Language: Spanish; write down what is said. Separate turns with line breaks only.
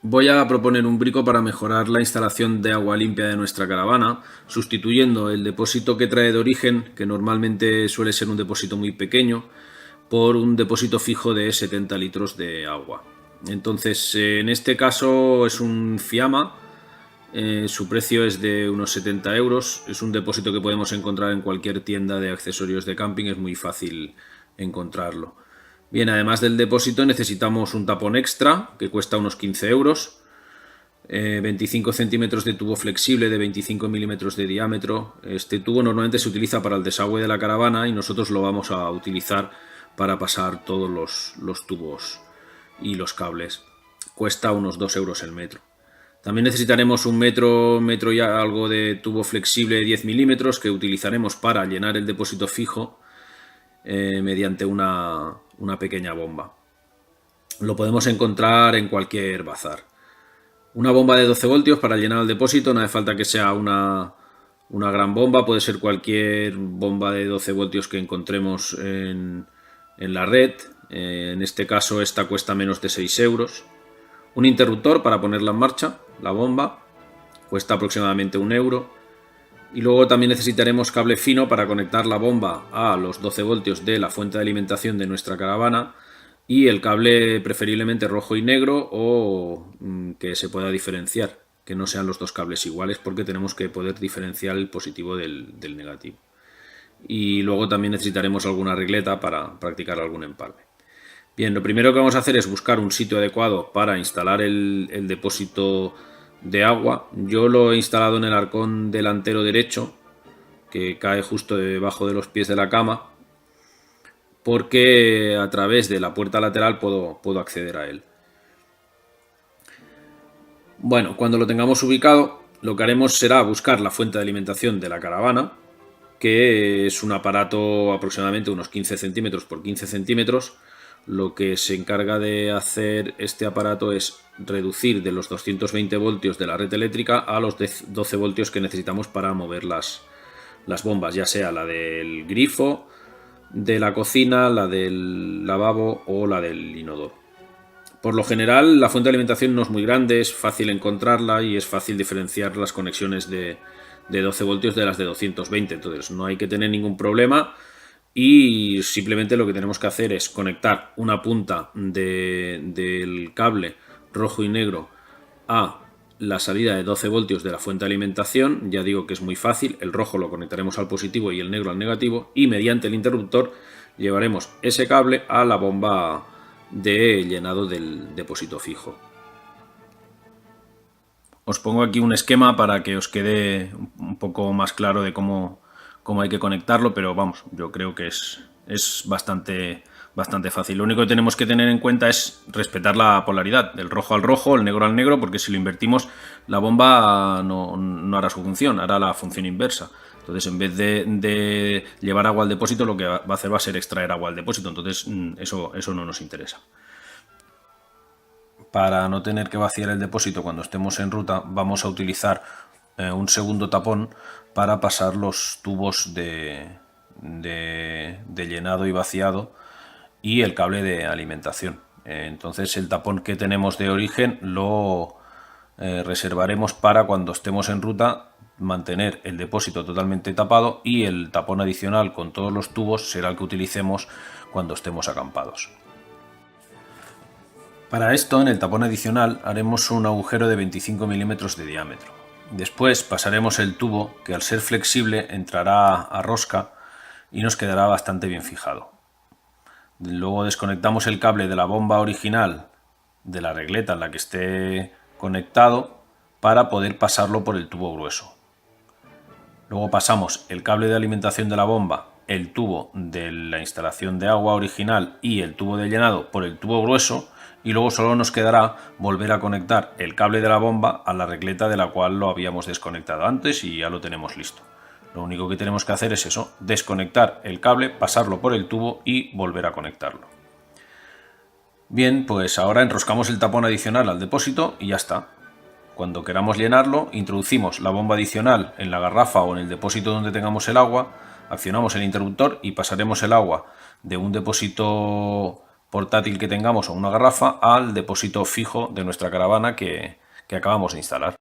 Voy a proponer un brico para mejorar la instalación de agua limpia de nuestra caravana, sustituyendo el depósito que trae de origen, que normalmente suele ser un depósito muy pequeño, por un depósito fijo de 70 litros de agua. Entonces, en este caso es un Fiamma, su precio es de unos 70 euros, es un depósito que podemos encontrar en cualquier tienda de accesorios de camping, es muy fácil encontrarlo. Bien, además del depósito necesitamos un tapón extra que cuesta unos 15 euros, 25 centímetros de tubo flexible de 25 milímetros de diámetro. Este tubo normalmente se utiliza para el desagüe de la caravana y nosotros lo vamos a utilizar para pasar todos los tubos y los cables. Cuesta unos 2 euros el metro. También necesitaremos un metro y algo de tubo flexible de 10 milímetros que utilizaremos para llenar el depósito fijo mediante una pequeña bomba. Lo podemos encontrar en cualquier bazar. Una bomba de 12 voltios para llenar el depósito, no hace falta que sea una gran bomba, puede ser cualquier bomba de 12 voltios que encontremos en la red. En este caso esta cuesta menos de 6 euros. Un interruptor para ponerla en marcha, la bomba, cuesta aproximadamente 1 euro. Y luego también necesitaremos cable fino para conectar la bomba a los 12 voltios de la fuente de alimentación de nuestra caravana y el cable preferiblemente rojo y negro o que se pueda diferenciar, que no sean los dos cables iguales porque tenemos que poder diferenciar el positivo del negativo. Y luego también necesitaremos alguna regleta para practicar algún empalme. Bien, lo primero que vamos a hacer es buscar un sitio adecuado para instalar el depósito de agua. Yo lo he instalado en el arcón delantero derecho, que cae justo debajo de los pies de la cama, porque a través de la puerta lateral puedo acceder a él. Bueno, cuando lo tengamos ubicado, lo que haremos será buscar la fuente de alimentación de la caravana, que es un aparato aproximadamente unos 15 centímetros por 15 centímetros. Lo que se encarga de hacer este aparato es reducir de los 220 voltios de la red eléctrica a los 12 voltios que necesitamos para mover las bombas, ya sea la del grifo, de la cocina, la del lavabo o la del inodoro. Por lo general, la fuente de alimentación no es muy grande, es fácil encontrarla y es fácil diferenciar las conexiones de 12 voltios de las de 220, entonces no hay que tener ningún problema. Y simplemente lo que tenemos que hacer es conectar una punta del cable rojo y negro a la salida de 12 voltios de la fuente de alimentación. Ya digo que es muy fácil, el rojo lo conectaremos al positivo y el negro al negativo, y mediante el interruptor llevaremos ese cable a la bomba de llenado del depósito fijo. Os pongo aquí un esquema para que os quede un poco más claro de cómo hay que conectarlo, pero vamos, yo creo que es bastante fácil. Lo único que tenemos que tener en cuenta es respetar la polaridad, del rojo al rojo, el negro al negro, porque si lo invertimos la bomba no hará su función, hará la función inversa. Entonces, en vez de llevar agua al depósito, lo que va a hacer va a ser extraer agua al depósito. Entonces, eso no nos interesa. Para no tener que vaciar el depósito cuando estemos en ruta, vamos a utilizar un segundo tapón para pasar los tubos de llenado y vaciado y el cable de alimentación. Entonces el tapón que tenemos de origen lo reservaremos para cuando estemos en ruta mantener el depósito totalmente tapado, y el tapón adicional con todos los tubos será el que utilicemos cuando estemos acampados. Para esto, en el tapón adicional haremos un agujero de 25 milímetros de diámetro. Después pasaremos el tubo, que al ser flexible entrará a rosca y nos quedará bastante bien fijado. Luego desconectamos el cable de la bomba original de la regleta en la que esté conectado para poder pasarlo por el tubo grueso. Luego pasamos el cable de alimentación de la bomba, el tubo de la instalación de agua original y el tubo de llenado por el tubo grueso, y luego solo nos quedará volver a conectar el cable de la bomba a la regleta de la cual lo habíamos desconectado antes y ya lo tenemos listo. Lo único que tenemos que hacer es eso, desconectar el cable, pasarlo por el tubo y volver a conectarlo. Bien, pues ahora enroscamos el tapón adicional al depósito y ya está. Cuando queramos llenarlo, introducimos la bomba adicional en la garrafa o en el depósito donde tengamos el agua, accionamos el interruptor y pasaremos el agua de un depósito portátil que tengamos o una garrafa al depósito fijo de nuestra caravana que acabamos de instalar.